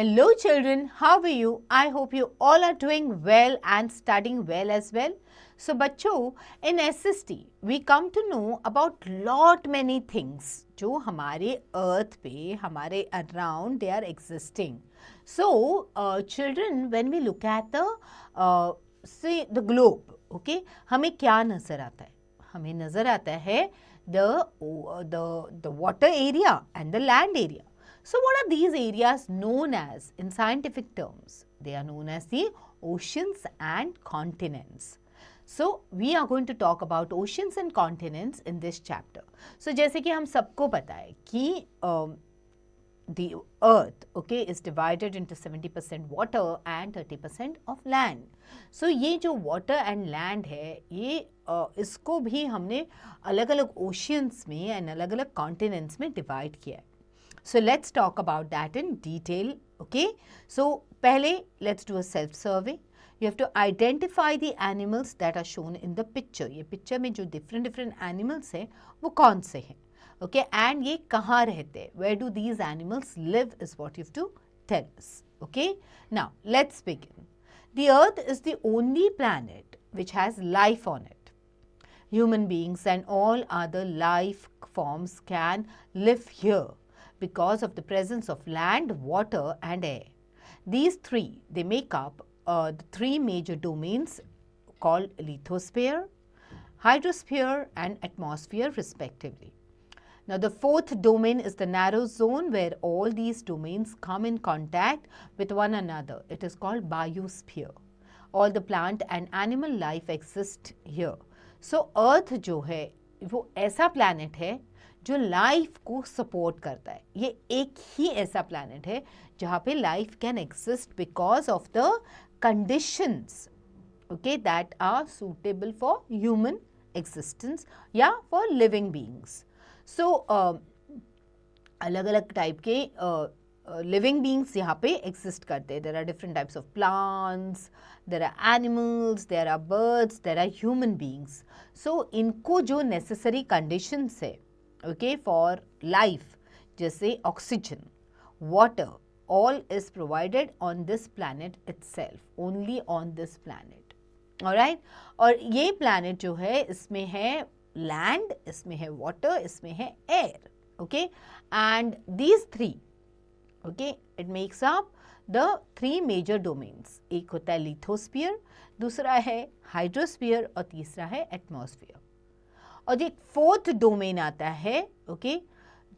Hello children, how are you? I hope you all are doing well and studying well as well. So बच्चों, in SST we come to know about lot many things जो हमारे earth पे, हमारे around they are existing. So children, when we look at the say the globe, okay, हमें क्या नजर आता है? हमें नजर आता है the water area and the land area. So what are these areas known as in scientific terms? They are known as the oceans and continents. So we are going to talk about oceans and continents in this chapter. So जैसे कि हम सबको पता है कि the earth, okay, is divided into 70% water and 30% of land. So ये जो water and land है, ये इसको भी हमने अलग-अलग oceans में and अलग-अलग continents में divide किया है. So let's talk about that in detail, okay? So पहले let's do a self survey. You have to identify the animals that are shown in the picture. ये picture में जो different animals हैं, वो कौन से हैं? Okay, and ये कहाँ रहते हैं? Where do these animals live is what you have to tell us. Okay, now let's begin. The Earth is the only planet which has life on it. Human beings and all other life forms can live here because of the presence of land, water and air. These three, they make up the three major domains called lithosphere, hydrosphere and atmosphere respectively. Now the fourth domain is the narrow zone where all these domains come in contact with one another. It is called biosphere. All the plant and animal life exist here. So Earth जो है वो ऐसा planet है जो life को support करता है. ये एक ही ऐसा प्लैनेट है जहाँ पे life can exist because of the conditions, okay, that are suitable for human existence या फॉर लिविंग बीइंग्स. सो अलग अलग टाइप के लिविंग बीइंग्स यहाँ पे एग्जिस्ट करते हैं. There are different types of plants, there are animals, there are birds, there are human beings. So इनको जो नेसेसरी कंडीशंस है, okay, for life, जैसे oxygen, water, all is provided on this planet itself, only on this planet. Alright? और ये planet जो है इसमें है land, इसमें है water, इसमें है air. Okay? And these three, okay, it makes up the three major domains. एक होता है lithosphere, दूसरा है hydrosphere और तीसरा है atmosphere. और एक फोर्थ डोमेन आता है, ओके,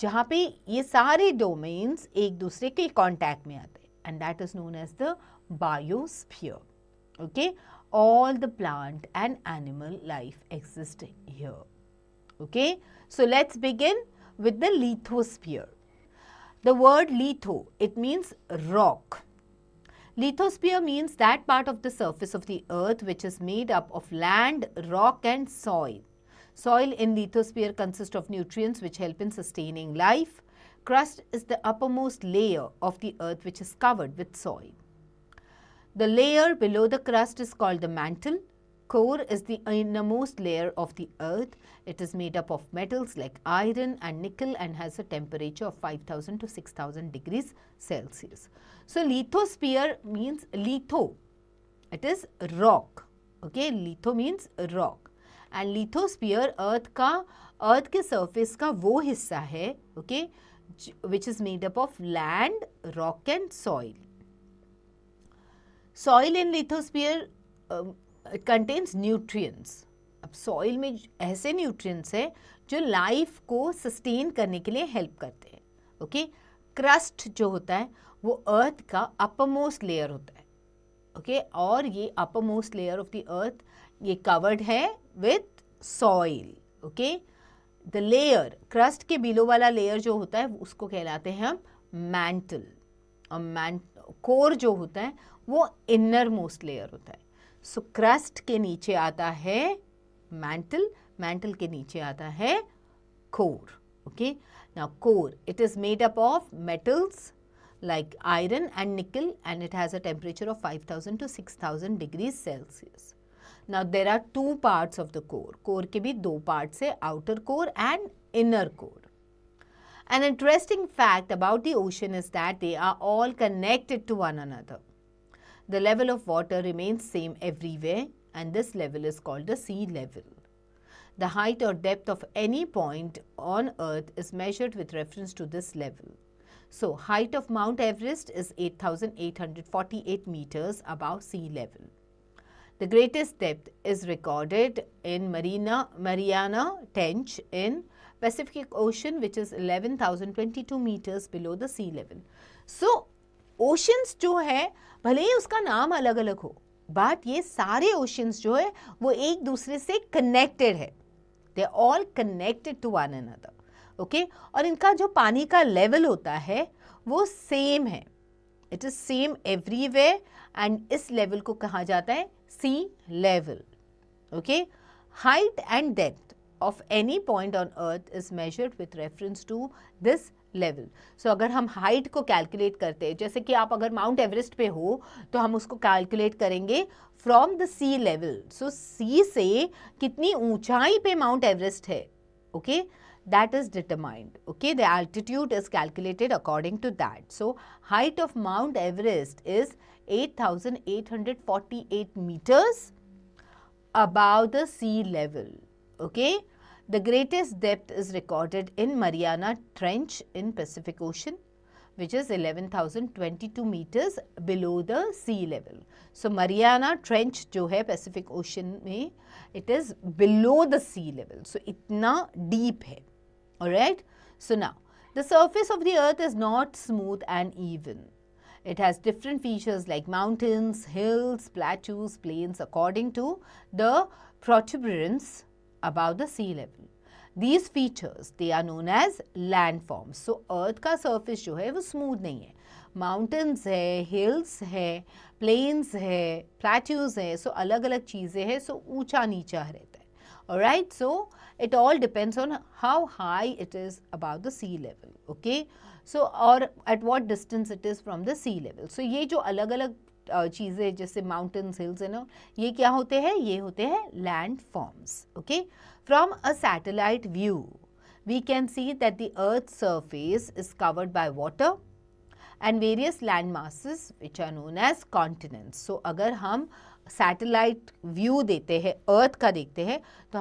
जहाँ पे ये सारे डोमेन्स एक दूसरे के कांटेक्ट में आते हैं, and that is known as the biosphere. Okay, all the plant and animal life exist here. Okay, so let's begin with the lithosphere. The word litho, it means rock. Lithosphere means that part of the surface of the earth which is made up of land, rock and soil. Soil in lithosphere consists of nutrients which help in sustaining life. Crust is the uppermost layer of the earth which is covered with soil. The layer below the crust is called the mantle. Core is the innermost layer of the earth. It is made up of metals like iron and nickel and has a temperature of 5,000 to 6,000 degrees Celsius. So lithosphere means litho. It is rock. Okay, litho means rock. And lithosphere Earth के surface का वो हिस्सा है, okay, which is made up of land, rock and soil. Soil in lithosphere contains nutrients. अब soil में ऐसे nutrients है जो लाइफ को सस्टेन करने के लिए हेल्प करते हैं. ओके, क्रस्ट जो होता है वो अर्थ का अपर मोस्ट लेयर होता है. ओके, और ये upper most layer of the earth ये कवर्ड है with soil. okay, the layer, crust के बिलो वाला लेयर जो होता है उसको कहलाते हैं हम mantle. और कोर जो होता है वो inner most layer होता है. so crust के नीचे आता है mantle, mantle के नीचे आता है core. okay, now core, it is made up of metals like iron and nickel and it has a temperature of 5,000 to 6,000 degrees Celsius. Now there are two parts of the core. Core के भी दो parts है, outer core and inner core. An interesting fact about the ocean is that they are all connected to one another. The level of water remains same everywhere, and this level is called the sea level. The height or depth of any point on earth is measured with reference to this level. So, height of Mount Everest is 8,848 meters above sea level. The greatest depth is recorded in Mariana Trench in Pacific Ocean, which is 11,022 meters below the sea level. So, oceans जो है भले ही उसका नाम अलग अलग हो, but ये सारे ओशंस जो है वो एक दूसरे से कनेक्टेड है. They are all connected to one another. Okay, और इनका जो पानी का लेवल होता है वो सेम है. It is same everywhere and इस लेवल को कहा जाता है sea level. Okay, height and depth of any point on earth is measured with reference to this level. So अगर हम height को calculate करते हैं, जैसे कि आप अगर Mount Everest पे हो तो हम उसको calculate करेंगे from the sea level. So sea से कितनी ऊंचाई पे Mount Everest है, okay, that is determined. Okay, the altitude is calculated according to that. So height of Mount Everest is 8,848 meters above the sea level. Okay, the greatest depth is recorded in Mariana Trench in Pacific Ocean, which is 11,022 meters below the sea level. So Mariana Trench जो है Pacific Ocean में, it is below the sea level. So इतना deep है. Alright. So now the surface of the earth is not smooth and even. It has different features like mountains, hills, plateaus, plains according to the protuberance above the sea level. These features, they are known as landforms. So earth का surface जो है वो smooth नहीं है. Mountains है, hills है, plains है, plateaus है, so अलग अलग चीज़ें हैं, so ऊंचा नीचा रहता है. Alright, so it all depends on how high it is above the sea level. Okay, so or at what distance it is from the sea level. So ये जो अलग अलग चीज़ें जैसे mountains, hills है ना, ये क्या होते हैं? ये होते हैं landforms. Okay, from a satellite view, we can see that the Earth's surface is covered by water and various land masses which are known as continents. So अगर हम सैटेलाइट व्यू देते हैं, अर्थ का देखते हैं, तो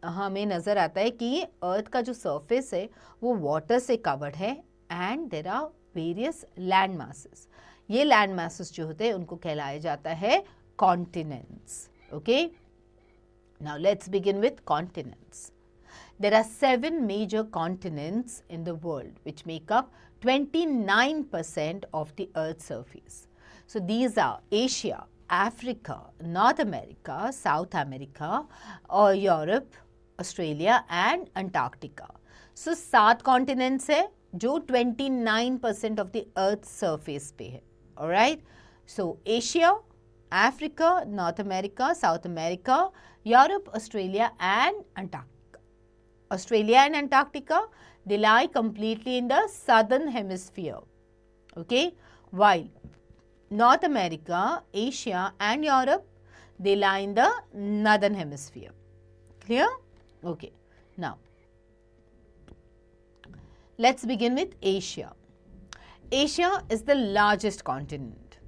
हमें नज़र आता है कि ये अर्थ का जो सरफेस है वो वाटर से कवर्ड है and there are various land masses. ये लैंड मासेस जो होते हैं उनको कहलाया जाता है continents. Okay, now let's begin with continents. There are 7 major continents in the world which make up 29% of the Earth's surface. So these are Asia, Africa, North America, South America, or Europe, Australia and Antarctica. So 7 continents है जो 29% of the Earth's surface पे है. Alright, so Asia, Africa, North America, South America, Europe, Australia and Antarctica. Australia and Antarctica, they lie completely in the southern hemisphere. Okay, while North America, Asia and Europe, they lie in the northern hemisphere. Clear? Okay, now let's begin with Asia. Asia is the largest continent.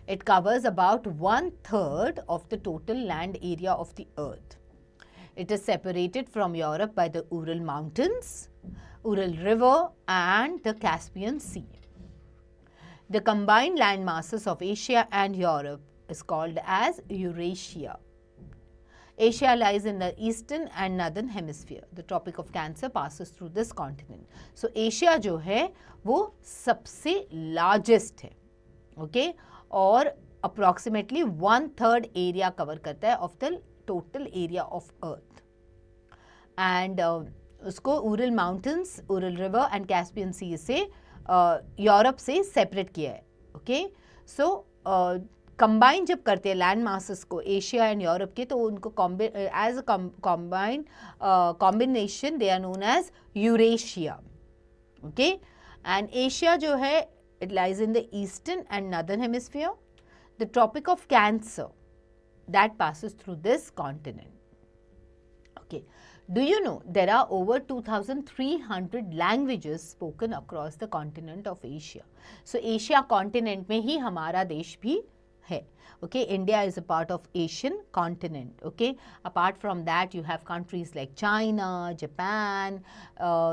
It covers about 1/3 of the total land area of the earth. It is separated from Europe by the Ural Mountains, Ural River and the Caspian Sea. The combined land masses of Asia and Europe is called as Eurasia. Asia lies in the eastern and northern hemisphere. The Tropic of Cancer passes through this continent. So Asia जो है वो सबसे largest है, okay, और approximately 1/3 area cover करता है of the total area of earth. And उसको Ural Mountains, Ural River and Caspian Sea से यूरोप से सेपरेट किया है. ओके, सो कंबाइन जब करते हैं लैंड मासेस को एशिया एंड यूरोप के, तो उनको as a combined combination they are known as Eurasia. Okay, and Asia जो है it lies in the eastern and northern hemisphere. The Tropic of Cancer that passes through this continent. Okay, Do you know there are over 2,300 languages spoken across the continent of Asia? So Asia continent में ही हमारा देश भी है. Okay, India is a part of Asian continent. Okay, apart from that, you have countries like China, Japan,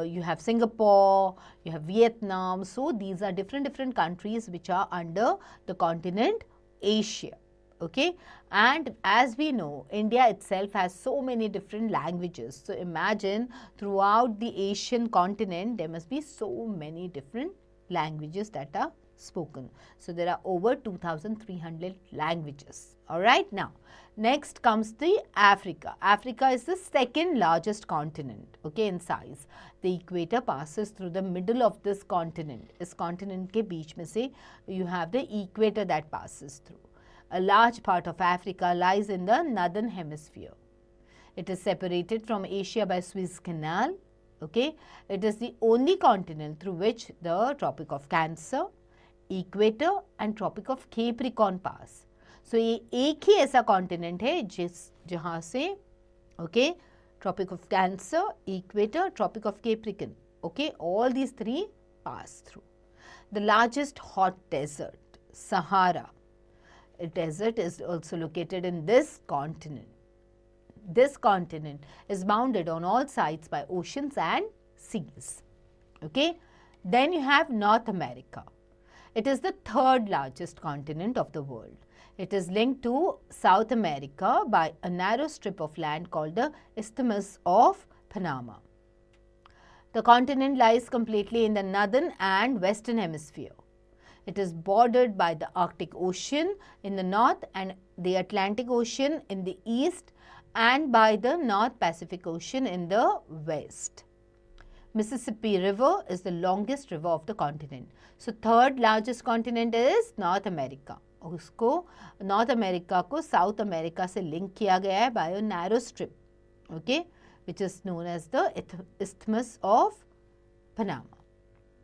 you have Singapore, you have Vietnam. So these are different countries which are under the continent Asia. Okay, and as we know, India itself has so many different languages. So imagine throughout the Asian continent there must be so many different languages that are spoken. So there are over 2,300 languages. Alright, now next comes the Africa. Africa is the second largest continent, okay, in size. The equator passes through the middle of this continent. इस continent के बीच में से you have the equator that passes through. A large part of Africa lies in the northern hemisphere. It is separated from Asia by Suez Canal. Okay, it is the only continent through which the Tropic of Cancer, Equator and Tropic of Capricorn pass. So ये एक ही ऐसा continent है जहाँ से okay, Tropic of Cancer, Equator, Tropic of Capricorn. Okay, all these three pass through. The largest hot desert, Sahara. A desert is also located in this continent. This continent is bounded on all sides by oceans and seas. Okay. Then you have North America. It is the third largest continent of the world. It is linked to South America by a narrow strip of land called the Isthmus of Panama. The continent lies completely in the northern and western hemisphere. It is bordered by the Arctic Ocean in the north and the Atlantic Ocean in the east and by the North Pacific Ocean in the west. Mississippi River is the longest river of the continent. So third largest continent is North America. उसको North America को South America से link किया गया है by a narrow strip, okay, which is known as the Isthmus of Panama.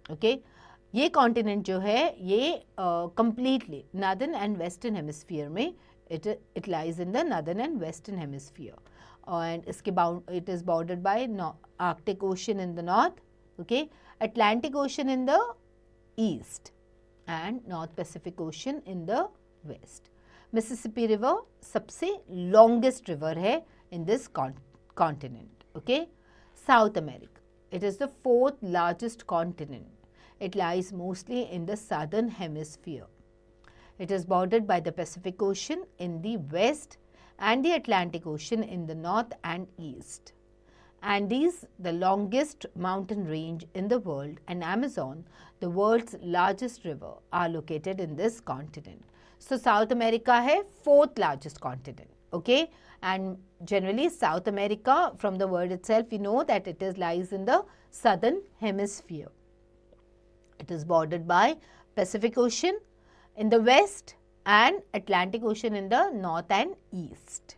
Okay. ये continent जो है ये completely northern and western hemisphere में it lies in the northern and western hemisphere and इसके it is bordered by Arctic Ocean in the north, okay, Atlantic Ocean in the east and North Pacific Ocean in the west. Mississippi River सबसे longest river है in this continent. Okay, South America. It is the fourth largest continent. It lies mostly in the southern hemisphere. It is bordered by the Pacific Ocean in the west and the Atlantic Ocean in the north and east. Andes, the longest mountain range in the world, and Amazon, the world's largest river, are located in this continent. So South America है fourth largest continent. Okay, and generally South America, from the word itself, we know that it lies in the southern hemisphere. It is bordered by Pacific Ocean in the west and Atlantic Ocean in the north and east.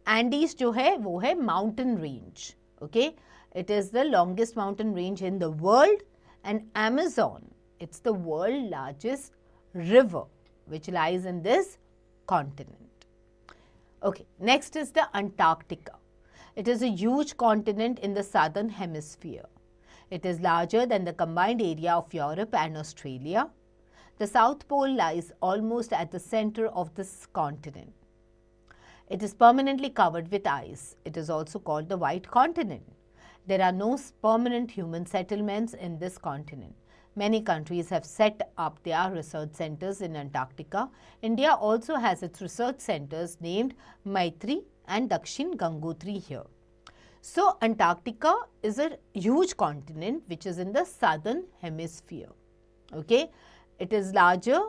Andes जो है वो है mountain range. Okay, it is the longest mountain range in the world, and Amazon, it's the world's largest river which lies in this continent. Okay, next is the Antarctica. It is a huge continent in the southern hemisphere. It is larger than the combined area of Europe and Australia. The South Pole lies almost at the center of this continent. It is permanently covered with ice. It is also called the White Continent. There are no permanent human settlements in this continent. Many countries have set up their research centers in Antarctica. India also has its research centers named Maitri and Dakshin Gangotri here. So Antarctica is a huge continent which is in the southern hemisphere. Okay, it is larger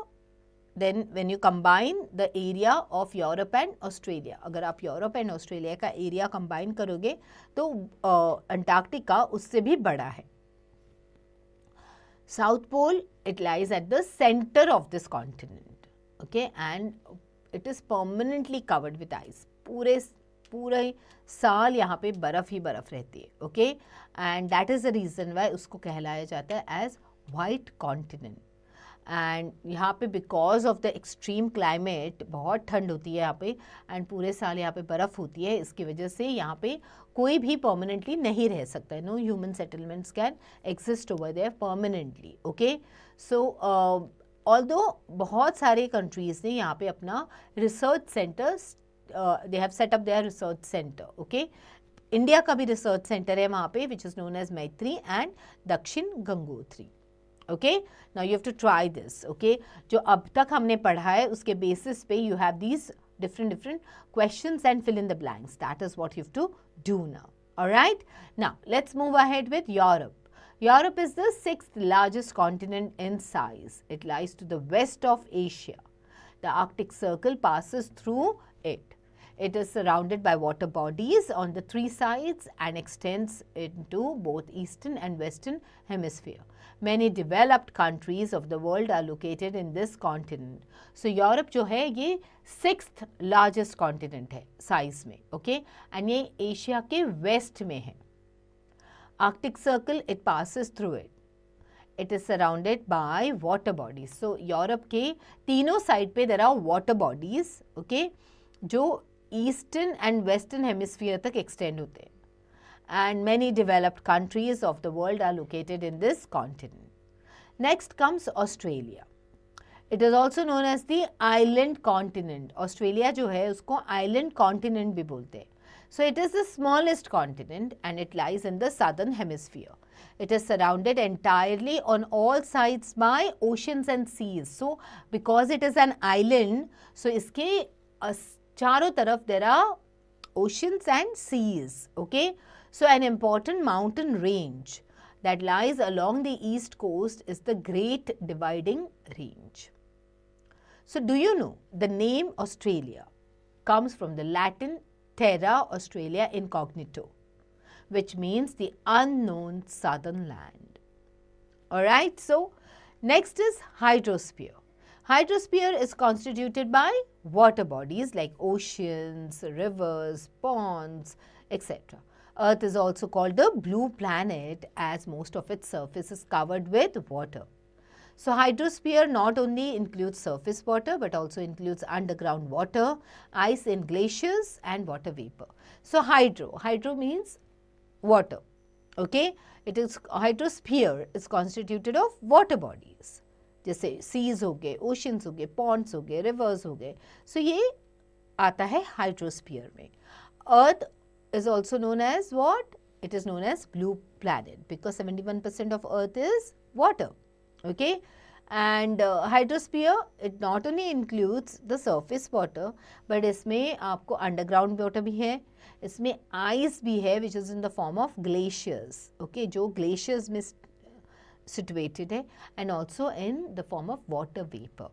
than when you combine the area of Europe and Australia. अगर आप Europe and Australia का area combine करोगे तो Antarctica उससे भी बड़ा है. South Pole, it lies at the center of this continent. Okay, and it is permanently covered with ice. पूरे साल यहाँ पे बर्फ ही बर्फ रहती है. Okay, and that is the reason why उसको कहलाया जाता है as White Continent. एंड यहाँ पे because of the extreme climate बहुत ठंड होती है यहाँ पे एंड पूरे साल यहाँ पे बर्फ़ होती है, इसकी वजह से यहाँ पे कोई भी परमानेंटली नहीं रह सकता है. No human settlements can exist over there permanently. Okay, so although बहुत सारे कंट्रीज़ ने यहाँ पे अपना research centres, they have set up their research centre. Okay, India का भी रिसर्च सेंटर है वहाँ पे which is known as Maitri and Dakshin Gangotri. Okay, now you have to try this. Okay, जो अब तक हमने पढ़ा है उसके बेसिस पे you have these different questions and fill in the blanks. That is what you have to do now. All right, now let's move ahead with Europe. Europe is the 6th largest continent in size. It lies to the west of Asia. The Arctic Circle passes through it. It is surrounded by water bodies on the 3 sides and extends into both eastern and western hemisphere. Many developed countries of the world are located in this continent. So Europe जो है ये 6th largest continent है size में. Okay, and ये Asia के west में है. Arctic Circle, it passes through it. It is surrounded by water bodies. So Europe के तीनों side पे there are water bodies. Okay, जो ईस्टर्न एंड वेस्टर्न हेमिस्फीयर तक एक्सटेंड होते हैं. And many developed countries of the world are located in this continent. Next comes Australia. It is also known as the island continent. Australia जो है उसको island continent भी बोलते हैं. So it is the smallest continent and it lies in the southern hemisphere. It is surrounded entirely on all sides by oceans and seas. So because it is an island, so इसके चारों तरफ there are oceans and seas. Okay, so an important mountain range that lies along the east coast is the Great Dividing Range. So do you know the name Australia comes from the Latin terra Australia incognito, which means the unknown southern land. Alright, so next is hydrosphere. Hydrosphere is constituted by water bodies like oceans, rivers, ponds, etc. Earth is also called the blue planet as most of its surface is covered with water. So hydrosphere not only includes surface water but also includes underground water, ice in glaciers and water vapor. So hydro means water. Okay, it is hydrosphere is constituted of water bodies. जैसे seize हो गए, oceans हो गए, Pond's हो गए, reverse हो गए. सो ये आता है हाइड्रोस्फीयर में. अर्थ is also known as what? It is known as blue planet because 71% of earth is water. Okay, and hydrosphere, it not only includes the surface water but इसमें आपको underground water भी है, इसमें ice भी है which is in the form of glaciers. Okay, जो glaciers में situated है and also in the form of water vapor.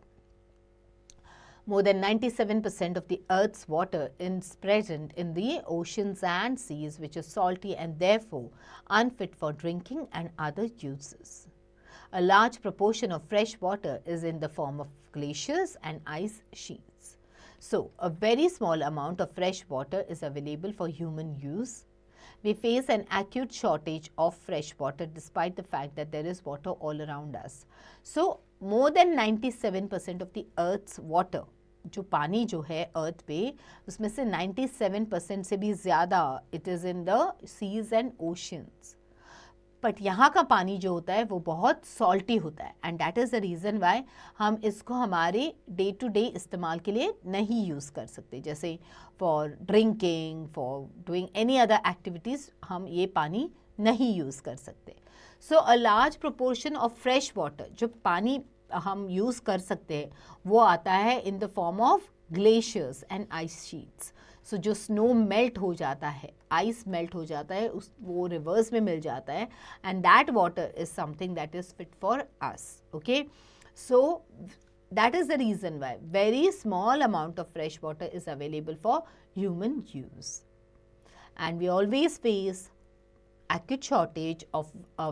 More than 97% of the earth's water is present in the oceans and seas which is salty and therefore unfit for drinking and other uses. A large proportion of fresh water is in the form of glaciers and ice sheets. So, a very small amount of fresh water is available for human use. We face an acute shortage of fresh water despite the fact that there is water all around us. So, more than 97% of the earth's water, जो पानी जो है अर्थ पे उसमें से 97% से भी ज़्यादा it is in the seas and oceans. But यहाँ का पानी जो होता है वो बहुत सॉल्टी होता है and that is the reason Y हम इसको हमारे डे टू डे इस्तेमाल के लिए नहीं यूज़ कर सकते. जैसे for drinking, for doing any other activities हम ये पानी नहीं यूज़ कर सकते. So a large proportion of fresh water, जो पानी हम यूज़ कर सकते हैं वो आता है in the form of glaciers and ice sheets. So जो स्नो मेल्ट हो जाता है, आइस मेल्ट हो जाता है, उस वो रिवर्स में मिल जाता है and that water is something that is fit for us. Okay, so that is the reason why very small amount of fresh water is available for human use and we always face acute shortage of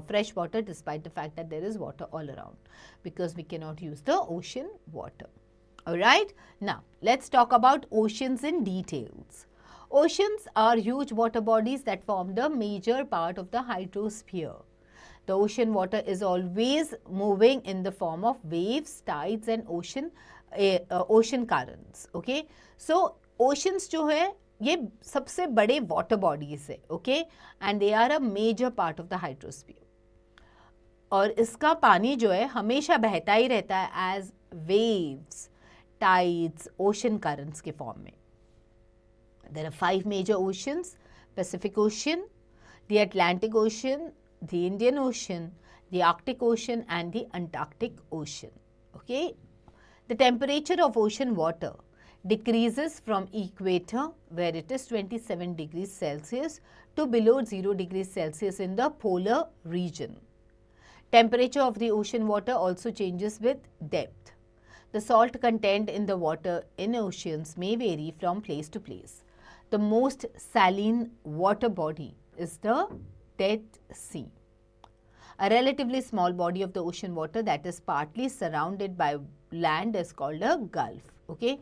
fresh water despite the fact that there is water all around because we cannot use the ocean water. Alright, now let's talk about oceans in details. Oceans are huge water bodies that form the major part of the hydrosphere. The ocean water is always moving in the form of waves, tides and ocean currents. Okay, so oceans जो है ये सबसे बड़े water bodies है. Okay, and they are a major part of the hydrosphere. और इसका पानी जो है हमेशा बहता ही रहता है as waves, tides, ocean currents के form में. There are 5 major oceans: Pacific Ocean, the Atlantic Ocean, the Indian Ocean, the Arctic Ocean and the Antarctic Ocean. Okay, the temperature of ocean water decreases from equator, where it is 27 degrees Celsius, to below 0 degrees Celsius in the polar region. Temperature of the ocean water also changes with depth. The salt content in the water in oceans may vary from place to place. The most saline water body is the Dead Sea. A relatively small body of the ocean water that is partly surrounded by land is called a gulf. Okay,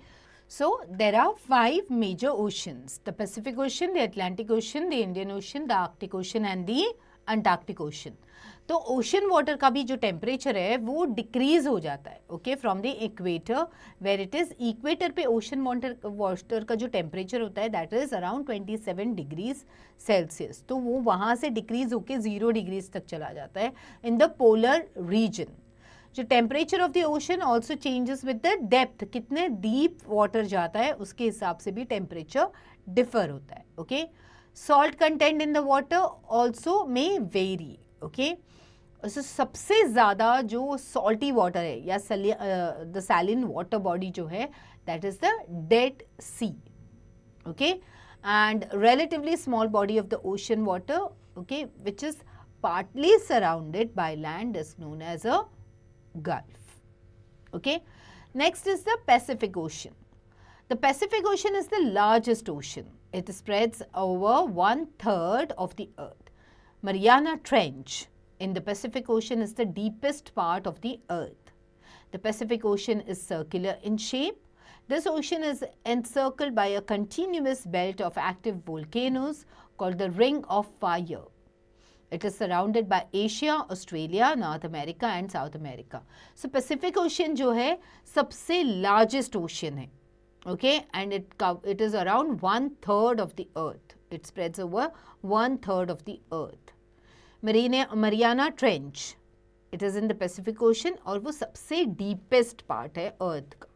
so there are 5 major oceans: the Pacific Ocean, the Atlantic Ocean, the Indian Ocean, the Arctic Ocean and the Antarctic Ocean. तो ocean water का भी जो temperature है वो decrease हो जाता है. Okay, from the equator, where it is equator पे ओशन वाटर का जो टेम्परेचर होता है that is around 27 degrees Celsius. तो वो वहाँ से डिक्रीज होके 0 डिग्रीज तक चला जाता है इन द पोलर रीजन. जो temperature of the ocean also changes with the depth, कितने डीप वाटर जाता है उसके हिसाब से भी टेम्परेचर डिफर होता है. Okay, salt content in the water also may very. Okay, सबसे ज़्यादा जो सॉल्टी वाटर है या द सैलिन वाटर बॉडी जो है that is the Dead Sea. Okay, and relatively small body of the ocean water, okay, which is partly surrounded by land is known as a gulf. Okay, next is the Pacific Ocean. The Pacific Ocean is the largest ocean. It spreads over 1/3 of the earth. Mariana Trench in the Pacific Ocean is the deepest part of the earth. The Pacific Ocean is circular in shape. This ocean is encircled by a continuous belt of active volcanoes called the Ring of Fire. It is surrounded by Asia, Australia, North America and South America. So Pacific Ocean जो है सबसे largest ocean है. Okay, and it is around 1/3 of the earth. It spreads over 1/3 of the earth. Mariana Trench, it is in the Pacific Ocean और वो सबसे deepest part है earth का.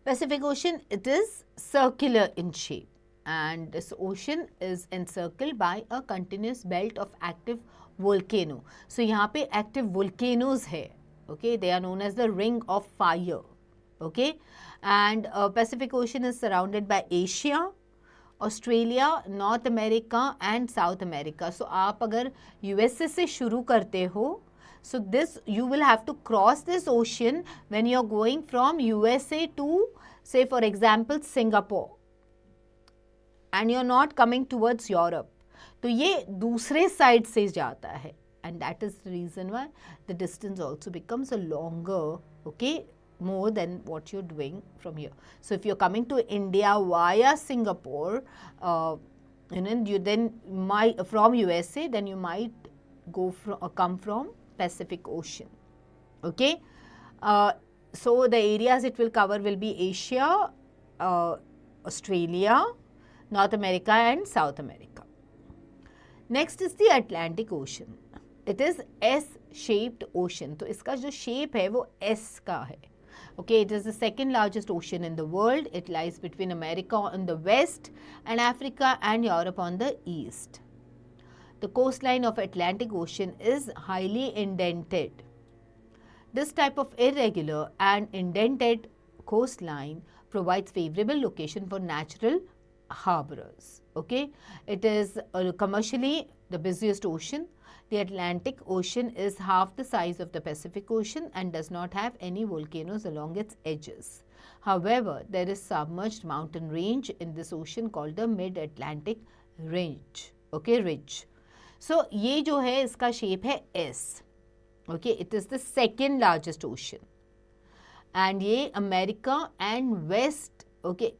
Pacific Ocean, it is circular in shape and this ocean is encircled by a continuous belt of active volcano. So यहाँ पे active volcanoes है. Okay, they are known as the Ring of Fire. Okay, and Pacific Ocean is surrounded by Asia, Australia, North America and South America. So आप अगर USA से शुरू करते हो, so this you will have to cross this ocean when you are going from USA to, say for example, Singapore, and you are not coming towards Europe. तो ये दूसरे side से जाता है, and that is the reason why the distance also becomes a longer, okay, more than what you're doing from here. So if you're coming to India via Singapore, you then might from USA, then you might go from come from Pacific Ocean. Okay, so the areas it will cover will be Asia, Australia, North America and South America. Next is the Atlantic Ocean. It is S-shaped ocean. तो इसका जो shape है वो S का है. Okay, it is the second largest ocean in the world. It lies between America on the west and Africa and Europe on the east. The coastline of Atlantic Ocean is highly indented. This type of irregular and indented coastline provides favorable location for natural harbors. Okay, it is commercially the busiest ocean. The Atlantic Ocean is half the size of the Pacific Ocean and does not have any volcanoes along its edges. However, there is submerged mountain range in this ocean called the Mid-Atlantic Range. Okay, ridge. So, ये जो है इसका shape है S. Okay, it is the second largest ocean. And ये America and West. Okay,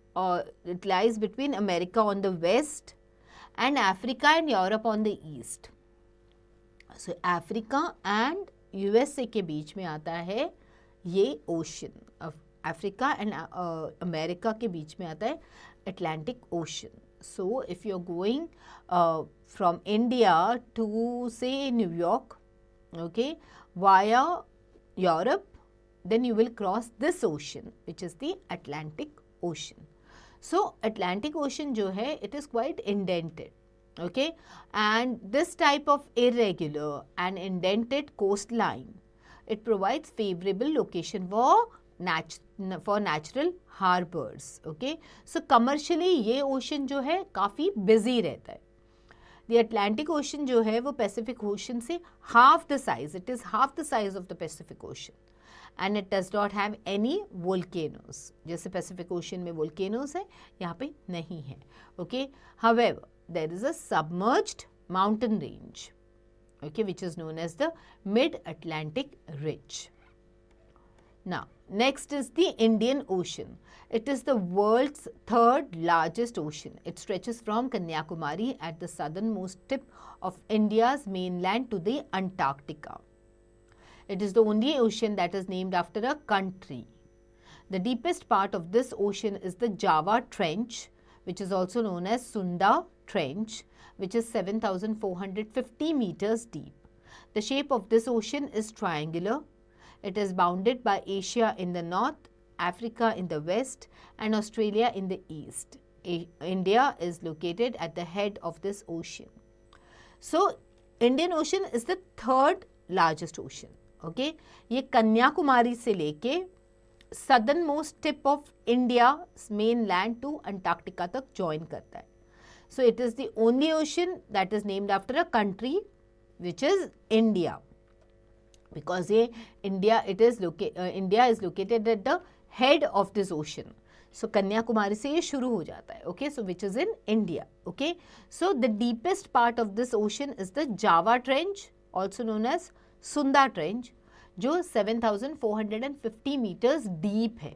it lies between America on the west and Africa and Europe on the east. So Africa and USA के बीच में आता है ये ocean. Africa and America के बीच में आता है Atlantic Ocean. So if you are going from India to say न्यूयॉर्क, okay, via Europe, then you will cross this ocean, which is the Atlantic Ocean. So Atlantic Ocean जो है, it is quite indented, okay, and this type of irregular and indented coastline, it provides favorable location for natural harbors, okay. So commercially ये ocean जो है काफ़ी busy रहता है. The Atlantic Ocean जो है वो Pacific Ocean से half the size, it is half the size of the Pacific Ocean, and it does not have any volcanoes. जैसे Pacific Ocean में volcanoes है, यहाँ पे नहीं है, okay. However, there is a submerged mountain range, okay, which is known as the Mid-Atlantic Ridge. Now, next is the Indian Ocean. It is the world's third largest ocean. It stretches from Kanyakumari at the southernmost tip of India's mainland to the Antarctica. It is the only ocean that is named after a country. The deepest part of this ocean is the Java Trench, which is also known as Sunda Trench, which is 7,450 meters deep. The shape of this ocean is triangular. It is bounded by Asia in the north, Africa in the west, and Australia in the east. India is located at the head of this ocean. So, Indian Ocean is the third largest ocean. Okay, ये कन्याकुमारी से लेके southernmost tip of India's mainland to Antarctica तक join करता है. So, it is the only ocean that is named after a country, which is India. Because India is located at the head of this ocean. So Kanyakumari से ये शुरू हो जाता है. Okay, so which is in India. Okay, so the deepest part of this ocean is the Java Trench, also known as Sunda Trench, जो 7,450 meters deep है.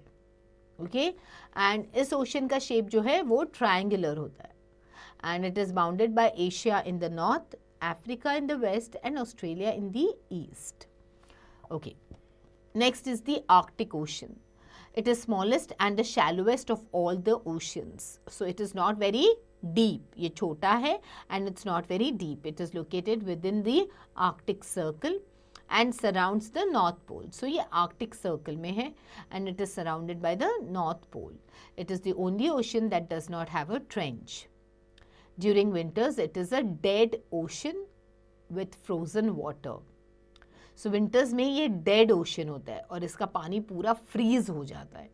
Okay, and इस ocean का shape जो है वो triangular होता है. And it is bounded by Asia in the north, Africa in the west, and Australia in the east. Okay, next is the Arctic Ocean. It is smallest and the shallowest of all the oceans. So it is not very deep. ये छोटा है and it's not very deep. It is located within the Arctic Circle and surrounds the North Pole. So ये Arctic Circle में है and it is surrounded by the North Pole. It is the only ocean that does not have a trench. During winters, it is a dead ocean with frozen water. So winters में ये dead ocean होता है और इसका पानी पूरा freeze हो जाता है.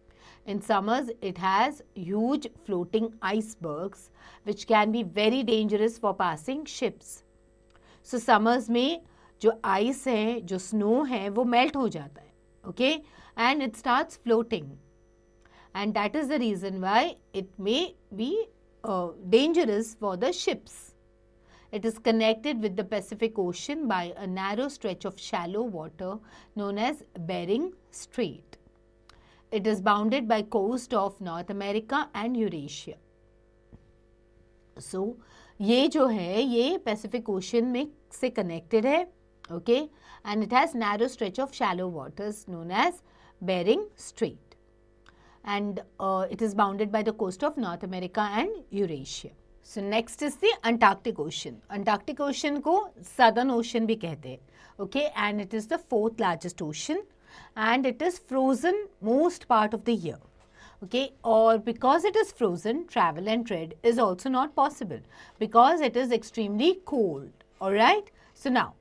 In summers, it has huge floating icebergs which can be very dangerous for passing ships. So summers में जो ice है, जो snow है, वो melt हो जाता है, okay, and it starts floating, and that is the reason why it may be dangerous for the ships. It is connected with the Pacific Ocean by a narrow stretch of shallow water known as Bering Strait. It is bounded by coast of North America and Eurasia. So, ये जो है ये Pacific Ocean में से connected है, okay, and it has narrow stretch of shallow waters known as Bering Strait. And it is bounded by the coast of North America and Eurasia. So next is the Antarctic Ocean. Antarctic Ocean को Southern Ocean भी कहते हैं, okay, and it is the fourth largest ocean and it is frozen most part of the year, okay, or because it is frozen, travel and trade is also not possible because it is extremely cold, alright. So now,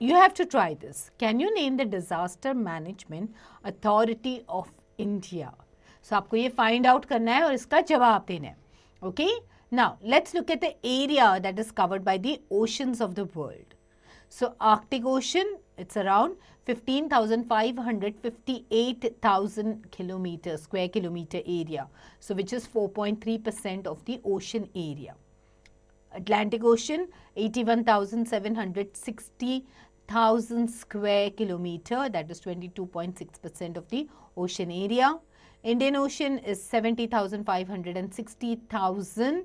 you have to try this. Can you name the Disaster Management Authority of India? So आपको ये find out करना है और इसका जवाब देना है, okay. Now, let's look at the area that is covered by the oceans of the world. So, Arctic Ocean, it's around 15,558,000 square kilometer area. So, which is 4.3% of the ocean area. Atlantic Ocean, 81,760,000 square kilometer, that is 22.6% of the ocean area. Indian Ocean is 70,560,000,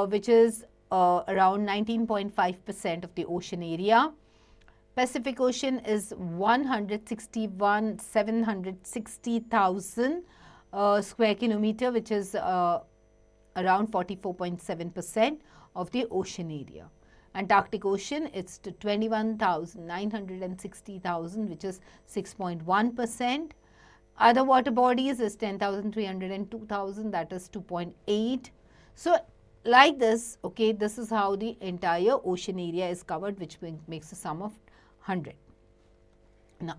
which is around 19.5% of the ocean area. Pacific Ocean is 161,760,000 square kilometer, which is around 44.7% of the ocean area. Antarctic Ocean, it's to 21,960,000, which is 6.1%. Other water bodies is 10,302,000, that is 2.8. So like this, okay, this is how the entire ocean area is covered, which makes a sum of 100. Now,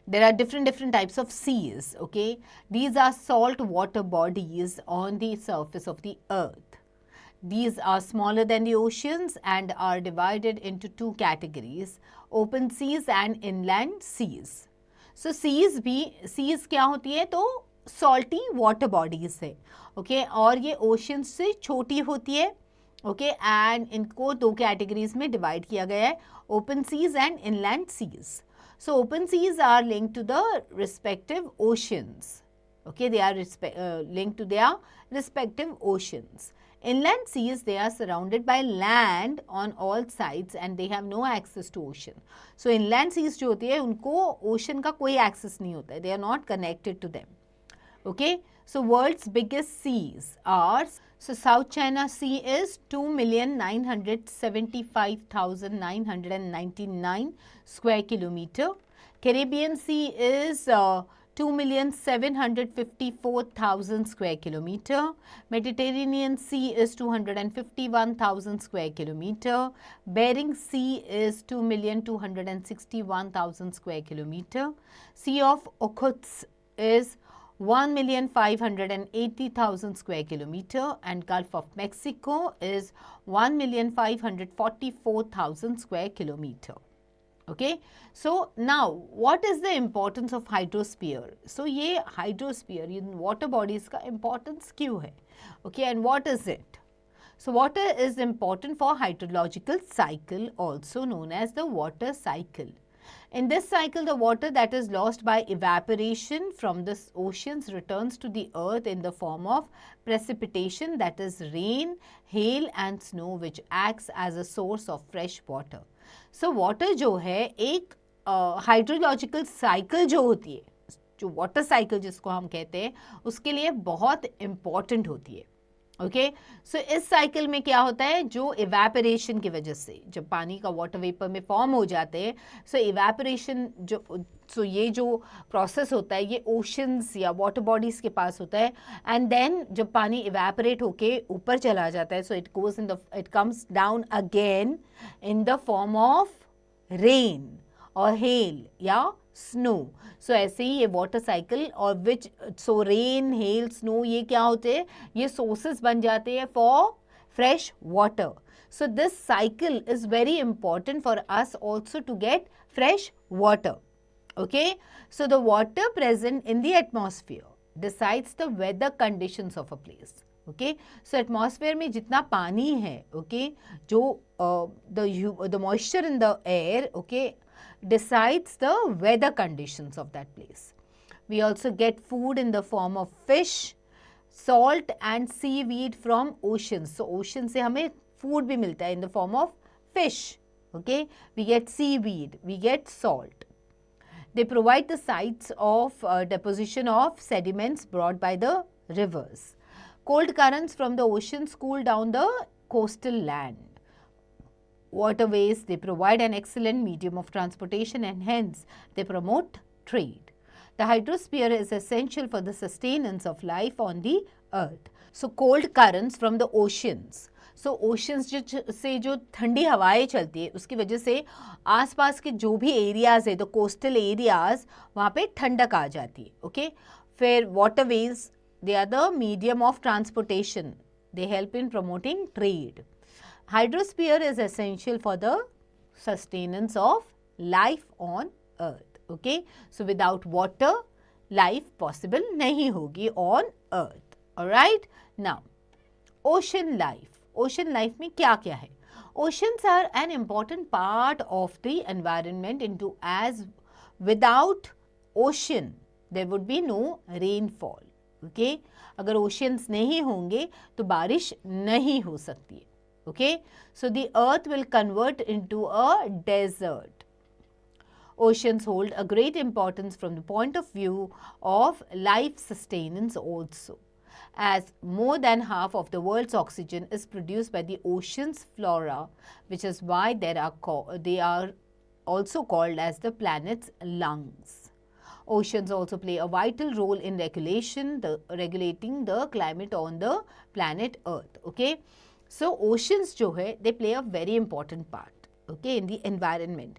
there are different types of seas, okay. These are salt water bodies on the surface of the earth. These are smaller than the oceans and are divided into two categories, open seas and inland seas. So seas क्या होती है, तो salty water bodies है, okay, और ये oceans से छोटी होती है, okay, and इनको दो categories में divide किया गया है, open seas and inland seas. So open seas are linked to the respective oceans, okay, they are linked to their respective oceans. Inland seas, they are surrounded by land on all sides and they have no access to ocean. So inland seas जो होती है उनको ocean का कोई access नहीं होता है, they are not connected to them. Okay, so world's biggest seas are, so South China Sea is 2,975,999 square kilometer. Caribbean Sea is 2,754,000 square kilometer. Mediterranean Sea is 251,000 square kilometer. Bering Sea is 2,261,000 square kilometer. Sea of Okhotsk is 1,580,000 square kilometer and Gulf of Mexico is 1,544,000 square kilometer. Okay, so now what is the importance of hydrosphere? So ये hydrosphere in water bodies का importance क्यों है? Okay, and what is it? So water is important for hydrological cycle, also known as the water cycle. In this cycle, the water that is lost by evaporation from the oceans returns to the earth in the form of precipitation, that is rain, hail and snow, which acts as a source of fresh water. So water जो है एक hydrological cycle जो होती है, जो water cycle जिसको हम कहते हैं, उसके लिए बहुत इम्पॉर्टेंट होती है. ओके, सो इस साइकिल में क्या होता है, जो इवेपोरेशन की वजह से जब पानी का वाटर वेपर में फॉर्म हो जाते हैं, सो इवेपोरेशन सो ये जो प्रोसेस होता है ये ओशंस या वाटर बॉडीज के पास होता है, एंड देन जब पानी इवेपोरेट होके ऊपर चला जाता है, so it comes down again in the form of rain और हेल या स्नो. सो ऐसे ही ये वाटर साइकिल और which so rain, hail, snow ये क्या होते हैं, ये सोर्सेस बन जाते हैं for fresh water. So this cycle is very important for us also to get fresh water. Okay, so the water present in the atmosphere decides the weather conditions of a place. Okay, so atmosphere में जितना पानी है, okay, जो the moisture in the air, okay, decides the weather conditions of that place. We also get food in the form of fish, salt and seaweed from oceans. So ocean से हमें food भी मिलता है in the form of fish. Okay, we get seaweed, we get salt. They provide the sites of deposition of sediments brought by the rivers. Cold currents from the oceans cool down the coastal land. Waterways, they provide an excellent medium of transportation and hence they promote trade. The hydrosphere is essential for the sustenance of life on the earth. So cold currents from the oceans. So oceans से जो ठंडी हवाएं चलती है उसकी वजह से आसपास के जो भी एरियाज़ है, तो कोस्टल एरियाज़, वहाँ पे ठंडक आ जाती है. ओके, फिर waterways, they are the medium of transportation, they help in promoting trade. Hydrosphere is essential for the sustenance of life on earth. Okay, so without water life possible नहीं होगी on earth. Alright, now ocean life. Ocean life में क्या क्या है? Oceans are an important part of the environment into as without ocean there would be no rainfall. Okay, अगर oceans नहीं होंगे तो बारिश नहीं हो सकती है. Okay, so the earth will convert into a desert. Oceans hold a great importance from the point of view of life sustenance also, as more than half of the world's oxygen is produced by the ocean's flora, which is why they are also called as the planet's lungs. Oceans also play a vital role in regulating the climate on the planet Earth. Okay, so oceans जो है they play a very important part, okay, in the environment.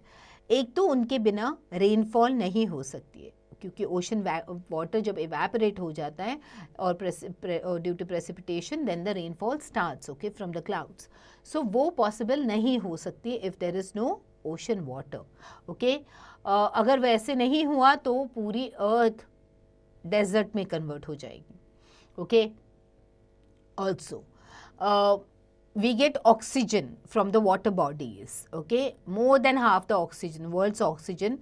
एक तो उनके बिना rainfall नहीं हो सकती है, क्योंकि ओशन वाटर जब इवेपोरेट हो जाता है और due to precipitation then the rainfall starts, okay, from the clouds. So वो पॉसिबल नहीं हो सकती if there is no ocean water. Okay, अगर वैसे नहीं हुआ तो पूरी अर्थ डेजर्ट में कन्वर्ट हो जाएगी. Okay, also we get oxygen from the water bodies. Okay, more than half the oxygen, world's oxygen,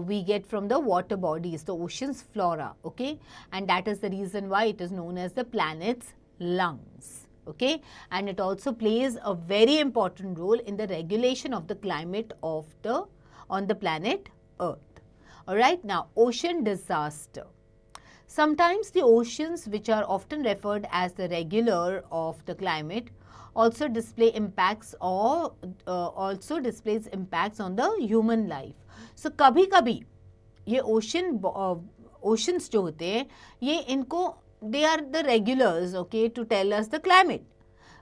we get from the water bodies, the ocean's flora. Okay, and that is the reason why it is known as the planet's lungs. Okay, and it also plays a very important role in the regulation of the climate on the planet Earth. All right, now ocean disaster. Sometimes the oceans, which are often referred as the regular of the climate, also displays impacts on the human life. So कभी-कभी ये oceans जो होते हैं ये इनको they are the regulars, okay, to tell us the climate,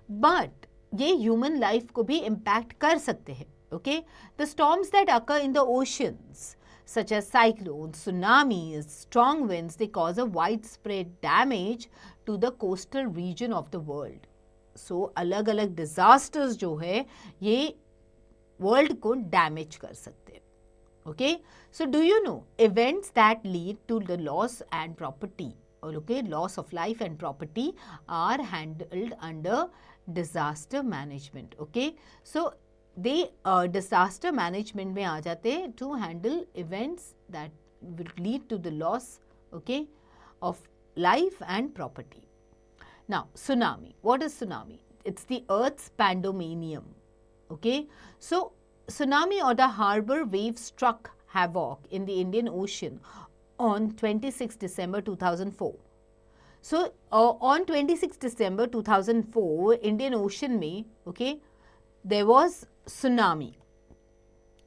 but ये human life को भी impact कर सकते हैं. Okay, the storms that occur in the oceans such as cyclones, tsunamis, strong winds, they cause a widespread damage to the coastal region of the world. So अलग अलग disasters जो है ये world को damage कर सकते हैं. Okay, so do you know events that lead to the loss and property, or okay, loss of life and property are handled under disaster management. Okay, so they disaster management में आ जाते हैं to handle events that will lead to the loss, okay, of life and property. Now, tsunami. What is tsunami? It's the Earth's pandemonium. Okay, so tsunami or the harbor wave struck havoc in the Indian Ocean on 26 December 2004. So, on 26 December 2004, Indian Ocean में, okay, there was tsunami.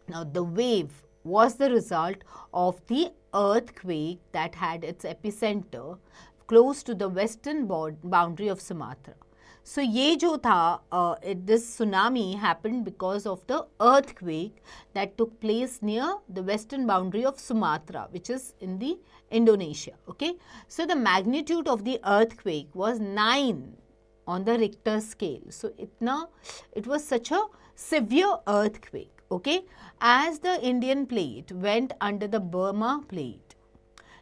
Now, the wave was the result of the earthquake that had its epicenter close to the western boundary of Sumatra. So, ये जो था, this tsunami happened because of the earthquake that took place near the western boundary of Sumatra, which is in the Indonesia. Okay, so the magnitude of the earthquake was 9 on the Richter scale. So, it was such a severe earthquake. Okay, as the Indian plate went under the Burma plate,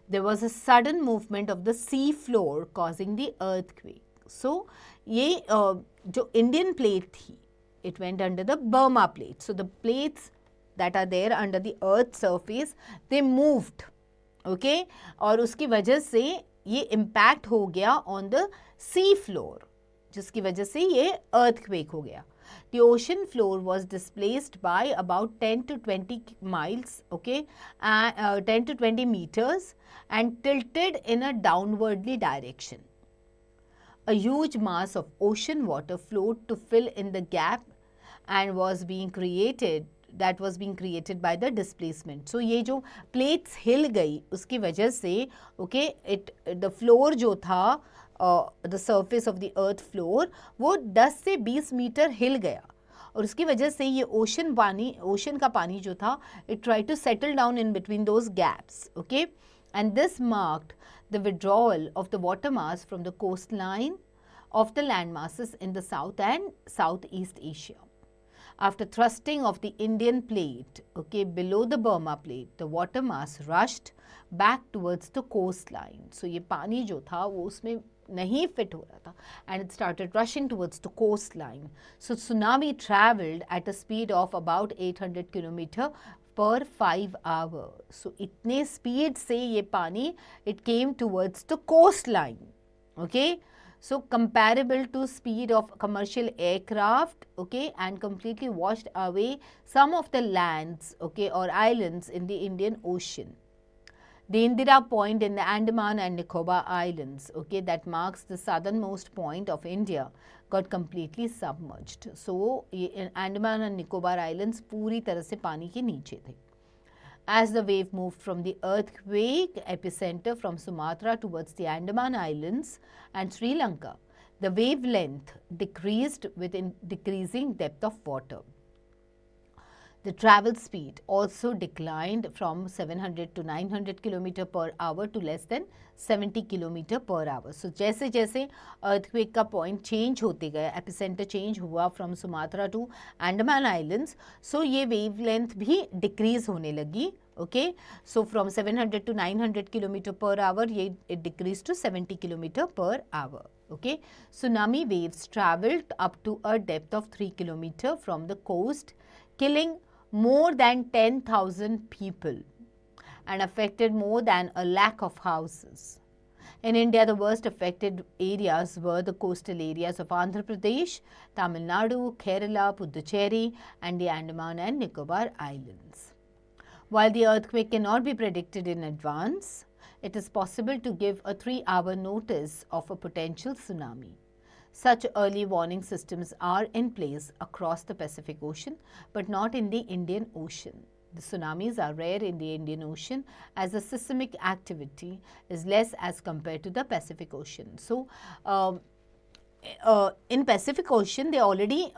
there was a sudden movement of the sea floor causing the earthquake. So, ये जो Indian plate थी, it went under the Burma plate. So, the plates that are there under the earth surface, they moved. Okay, और उसकी वजह से ये impact हो गया on the sea floor, जिसकी वजह से ये earthquake हो गया. The ocean floor was displaced by about 10 to 20 miles, okay, 10 to 20 meters and tilted in a downwardly direction. A huge mass of ocean water flowed to fill in the gap and was being created by the displacement. So, ये जो plates हिल गई उसकी वजह से, okay, the floor जो था, the surface of the earth floor, वो 10 से 20 मीटर हिल गया और उसकी वजह से ये ocean का पानी जो था, it tried to settle down in between those gaps. Okay, and this marked the withdrawal of the water mass from the coastline of the land masses in the South and Southeast Asia. After thrusting of the Indian plate, okay, below the Burma plate, the water mass rushed back towards the coastline. So, ये पानी जो था वो उसमें नहीं fit हो रहा था and it started rushing towards the coastline. So, tsunami traveled at a speed of about 800 km per 5 hours. So, इतने speed से ये पानी it came towards the coastline. Okay, So comparable to speed of commercial aircraft, okay, and completely washed away some of the lands, okay, or islands in the Indian Ocean. The Indira Point in the Andaman and Nicobar Islands, okay, that marks the southernmost point of India, got completely submerged. So, Andaman and Nicobar Islands पूरी तरह से पानी के नीचे थे. As the wave moved from the earthquake epicenter from Sumatra towards the Andaman Islands and Sri Lanka, the wavelength decreased with decreasing depth of water. The travel speed also declined from 700 to 900 km per hour to less than 70 km per hour. So, जैसे जैसे earthquake का point change होते गए, epicenter change हुआ from Sumatra to Andaman Islands, so ये wavelength भी decrease होने लगी. Okay, so from 700 to 900 km per hour, it decreased to 70 km per hour. Okay, tsunami waves traveled up to a depth of 3 km from the coast, killing more than 10,000 people and affected more than 100,000 of houses. In India, the worst affected areas were the coastal areas of Andhra Pradesh, Tamil Nadu, Kerala, Puducherry and the Andaman and Nicobar Islands. While the earthquake cannot be predicted in advance, it is possible to give a 3-hour notice of a potential tsunami. Such early warning systems are in place across the Pacific Ocean, but not in the Indian Ocean. The tsunamis are rare in the Indian Ocean as the seismic activity is less as compared to the Pacific Ocean. So, in Pacific Ocean, they already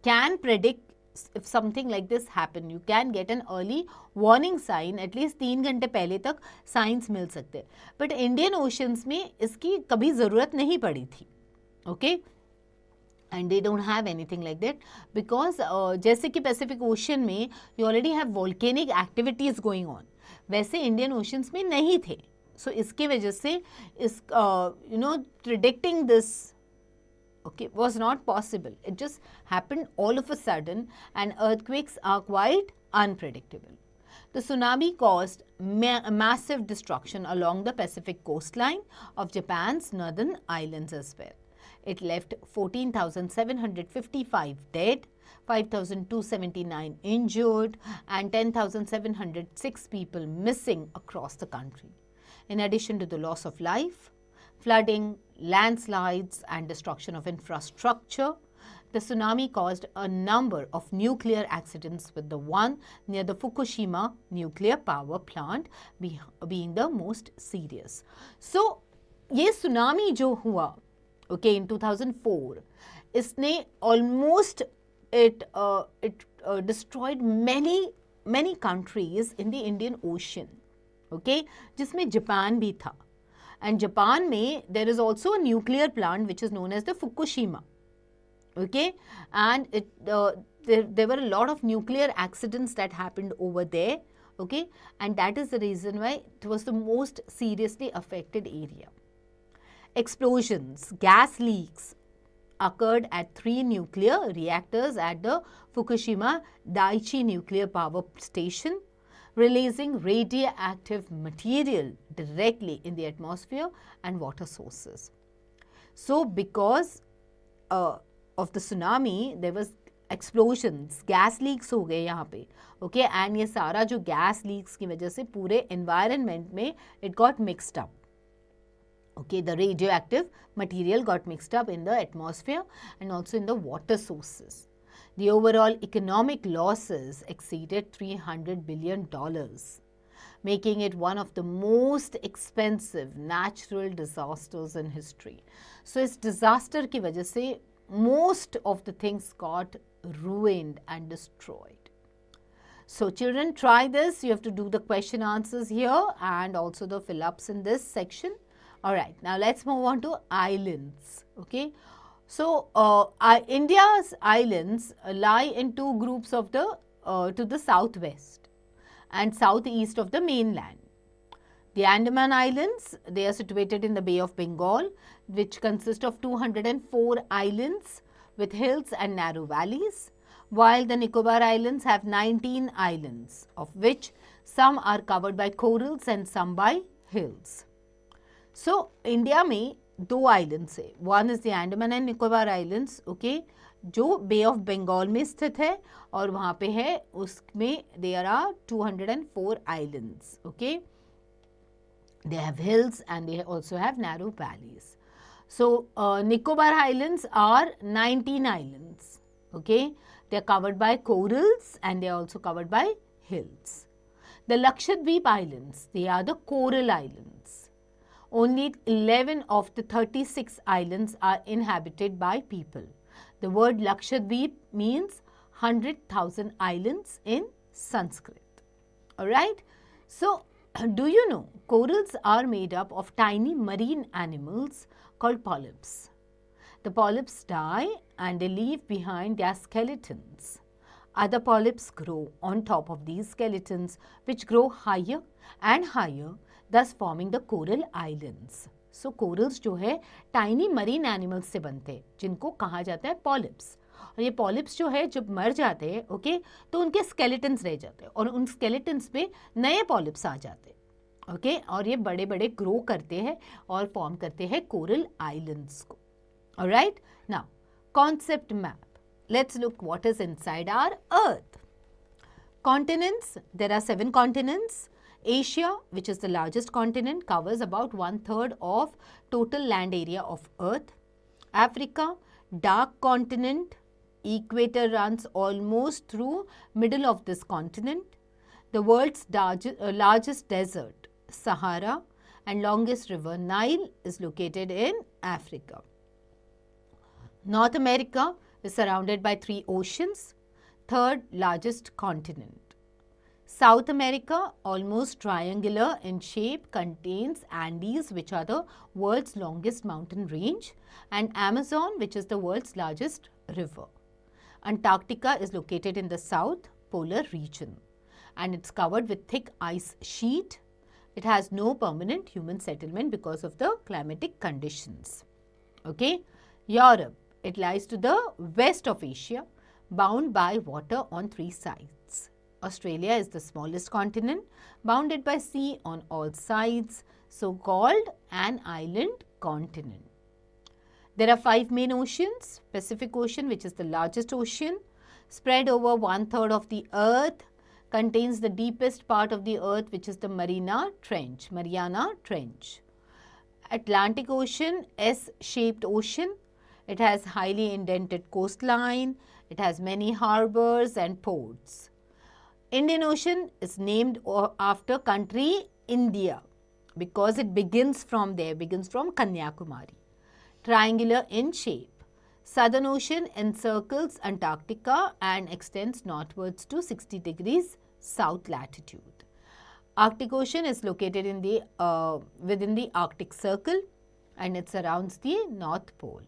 can predict if something like this happen. You can get an early warning sign, at least 3 घंटे पहले तक signs मिल सकते. But Indian Oceans में इसकी कभी ज़रूरत नहीं पड़ी थी. Okay, and they don't have anything like that because जैसे कि Pacific Ocean में you already have volcanic activities going on, वैसे Indian Oceans में नहीं थे. So इसके वजह से इस predicting this, okay, was not possible. It just happened all of a sudden, and earthquakes are quite unpredictable. The tsunami caused massive destruction along the Pacific coastline of Japan's northern islands as well. It left 14,755 dead, 5,279 injured and 10,706 people missing across the country. In addition to the loss of life, flooding, landslides and destruction of infrastructure, the tsunami caused a number of nuclear accidents, with the one near the Fukushima nuclear power plant being the most serious. So, ये tsunami जो हुआ, okay, in 2004, इसने almost destroyed many countries in the Indian Ocean, okay, जिसमें Japan भी था. And Japan में there is also a nuclear plant which is known as the Fukushima, okay, and there were a lot of nuclear accidents that happened over there, okay, and that is the reason why it was the most seriously affected area. Explosions, gas leaks occurred at 3 nuclear reactors at the Fukushima Daiichi nuclear power station, releasing radioactive material directly in the atmosphere and water sources. So, because of the tsunami, there was explosions, gas leaks हो गए यहाँ पे, okay, and ये सारा जो gas leaks की वजह से पूरे environment में it got mixed up. Okay, the radioactive material got mixed up in the atmosphere and also in the water sources. The overall economic losses exceeded $300 billion, making it one of the most expensive natural disasters in history. So, इस disaster की वजह से most of the things got ruined and destroyed. So, children, try this. You have to do the question answers here and also the fill-ups in this section. Alright, now let's move on to islands. Okay, so India's islands lie in 2 groups of the to the southwest and southeast of the mainland. The Andaman Islands, they are situated in the Bay of Bengal, which consist of 204 islands with hills and narrow valleys, while the Nicobar Islands have 19 islands, of which some are covered by corals and some by hills. So, India में दो islands है, one is the Andaman and Nicobar islands, okay, जो बे of Bengal में स्थित है और वहाँ पे है, उसमें there are 204 islands, okay, they have hills and they also have narrow valleys. So Nicobar Islands are 19 islands, okay, they are covered by corals and they are also covered by hills. The Lakshadweep Islands, they are the coral islands. Only 11 of the 36 islands are inhabited by people. The word Lakshadweep means 100,000 islands in Sanskrit. Alright, so do you know corals are made up of tiny marine animals called polyps. The polyps die and they leave behind their skeletons. Other polyps grow on top of these skeletons, which grow higher and higher, thus forming the coral islands. So corals जो है tiny marine animals से बनते हैं, जिनको कहा जाता है polyps. और ये पॉलिप्स जो है जब मर जाते हैं, ओके, तो उनके स्केलेटन्स रह जाते हैं और उन स्केलेटन्स पे नए पॉलिप्स आ जाते हैं, ओके, और ये बड़े बड़े ग्रो करते हैं और फॉर्म करते हैं कोरल आइलैंड्स को. Alright, now concept map. Let's look what is inside our earth. Continents, there are 7 continents. Asia, which is the largest continent, covers about 1/3 of total land area of Earth. Africa, dark continent, equator runs almost through middle of this continent. The world's largest desert, Sahara, and longest river, Nile, is located in Africa. North America is surrounded by 3 oceans, third largest continent. South America, almost triangular in shape, contains Andes, which are the world's longest mountain range, and Amazon, which is the world's largest river. Antarctica is located in the south polar region and it's covered with thick ice sheet. It has no permanent human settlement because of the climatic conditions. Okay, Europe, it lies to the west of Asia, bound by water on 3 sides. Australia is the smallest continent, bounded by sea on all sides, so called an island continent. There are 5 main oceans. Pacific Ocean, which is the largest ocean, spread over 1/3 of the earth, contains the deepest part of the earth, which is the Mariana Trench. Atlantic Ocean, S-shaped ocean. It has highly indented coastline. It has many harbors and ports. Indian Ocean is named after country India because it begins from there, begins from Kanyakumari. Triangular in shape. Southern Ocean encircles Antarctica and extends northwards to 60 degrees south latitude. Arctic Ocean is located in the within the Arctic Circle and it surrounds the North Pole.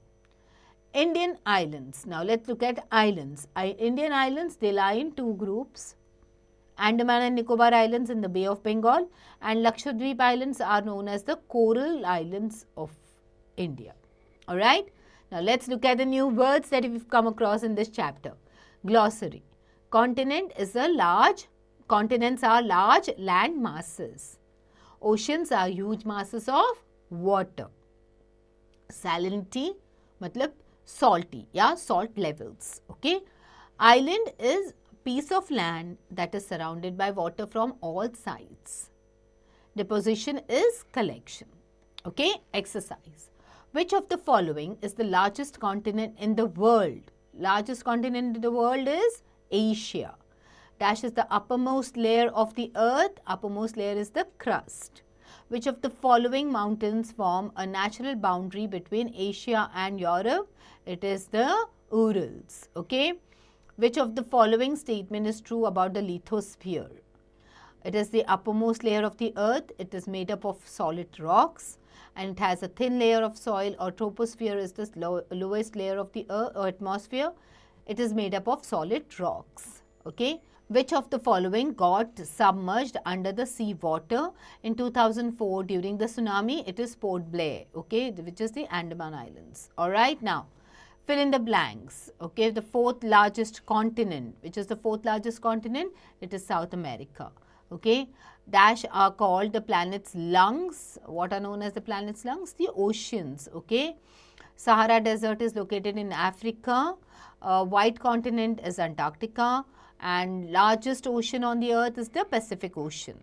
Indian Islands. Now let's look at islands. Indian Islands, they lie in 2 groups. Andaman and Nicobar Islands in the Bay of Bengal and Lakshadweep Islands are known as the Coral Islands of India. Alright, now let's look at the new words that we've come across in this chapter. Glossary. Continents are large land masses. Oceans are huge masses of water. Salinity, matlab salty, yeah, salt levels, okay. Island is piece of land that is surrounded by water from all sides. Deposition is collection, okay. Exercise. Which of the following is the largest continent in the world? Largest continent in the world is Asia. Dash is the uppermost layer of the earth. Uppermost layer is the crust. Which of the following mountains form a natural boundary between Asia and Europe? It is the Urals, okay. Which of the following statement is true about the lithosphere? It is the uppermost layer of the earth. It is made up of solid rocks and it has a thin layer of soil, or troposphere is the lowest layer of the earth or atmosphere. It is made up of solid rocks, okay. Which of the following got submerged under the sea water in 2004 during the tsunami? It is Port Blair, okay, which is the Andaman Islands. Alright, now fill in the blanks, okay. The 4th largest continent, which is the 4th largest continent? It is South America, okay. dash are called the planet's lungs. What are known as the planet's lungs? The oceans, okay. Sahara Desert is located in Africa. White continent is Antarctica, and largest ocean on the earth is the Pacific Ocean.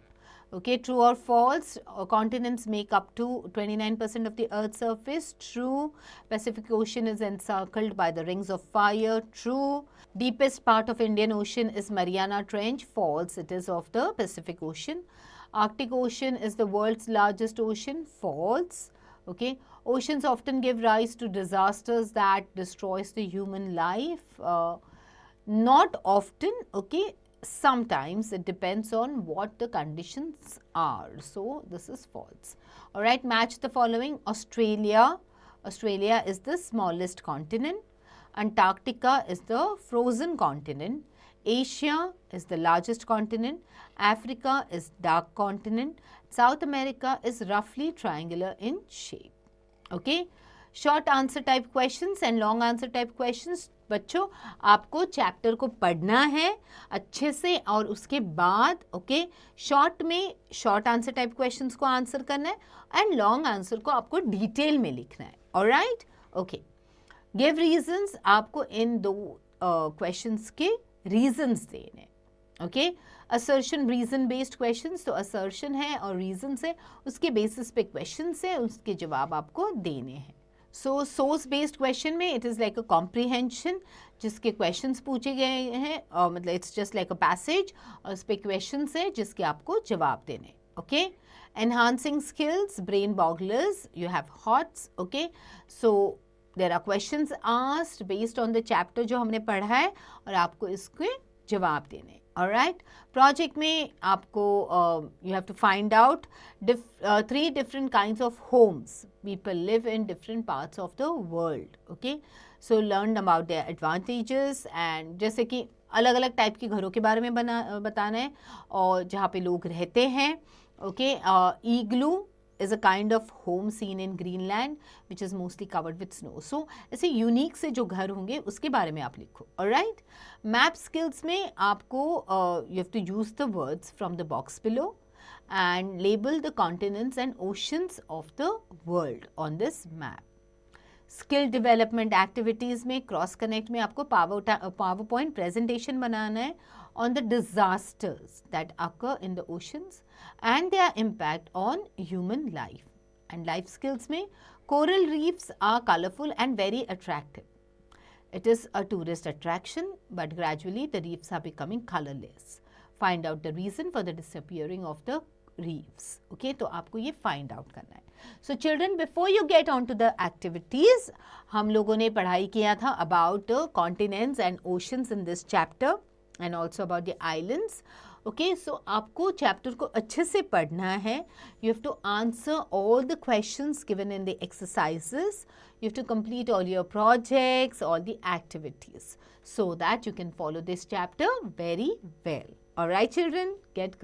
Okay, true or false? Continents make up to 29% of the earth's surface. True. Pacific Ocean is encircled by the rings of fire. True. Deepest part of Indian Ocean is Mariana Trench. False. It is of the Pacific Ocean. Arctic Ocean is the world's largest ocean. False. Okay. Oceans often give rise to disasters that destroys the human life. Not often, okay. Sometimes it depends on what the conditions are. So this is false. All right, match the following. Australia is the smallest continent. Antarctica is the frozen continent. Asia is the largest continent. Africa is dark continent. South America is roughly triangular in shape. Okay, short answer type questions and long answer type questions. बच्चों आपको chapter को पढ़ना है अच्छे से और उसके बाद ओके शॉर्ट में शॉर्ट आंसर टाइप क्वेश्चंस को आंसर करना है एंड लॉन्ग आंसर को आपको डिटेल में लिखना है ऑलराइट ओके गिव रीजंस आपको इन दो क्वेश्चंस के रीजंस देने okay assertion reason based questions तो असर्शन है और रीजन है उसके बेसिस पे क्वेश्चंस है उसके जवाब आपको देने हैं सो सोर्स बेस्ड क्वेश्चन में it is like a comprehension जिसके क्वेश्चंस पूछे गए हैं और मतलब it's just like a passage और उस पर क्वेश्चंस है जिसके आपको जवाब देने okay enhancing skills brain bogglers you have HOTS okay so there are questions asked based on the chapter जो हमने पढ़ा है और आपको इसके जवाब देने ऑलराइट प्रोजेक्ट में आपको you have to find out 3 different kinds of homes people live in different parts of the world okay so learn about their advantages and जैसे कि अलग अलग टाइप के घरों के बारे में बताना है और जहाँ पे लोग रहते हैं okay igloo is a kind of home seen in Greenland which is mostly covered with snow. So ऐसे यूनिक से जो घर होंगे उसके बारे में आप लिखो alright. मैप स्किल्स में आपको you have to use the words from the box below and label the continents and oceans of the world on this map. Skill development activities में क्रॉस कनेक्ट में आपको पावर पॉइंट प्रेजेंटेशन बनाना है on the disasters that occur in the oceans and their impact on human life. And life skills में coral reefs are colorful and very attractive. It is a tourist attraction, but gradually the reefs are becoming colorless. Find out the reason for the disappearing of the reefs. Okay, तो आपको ये find out करना है. So children, before you get on to the activities, हम लोगों ने पढ़ाई किया था about the continents and oceans in this chapter and also about the islands. Okay, so आपको chapter को अच्छे से पढ़ना है. You have to answer all the questions given in the exercises. You have to complete all your projects, all the activities, so that you can follow this chapter very well. All right, children, get going.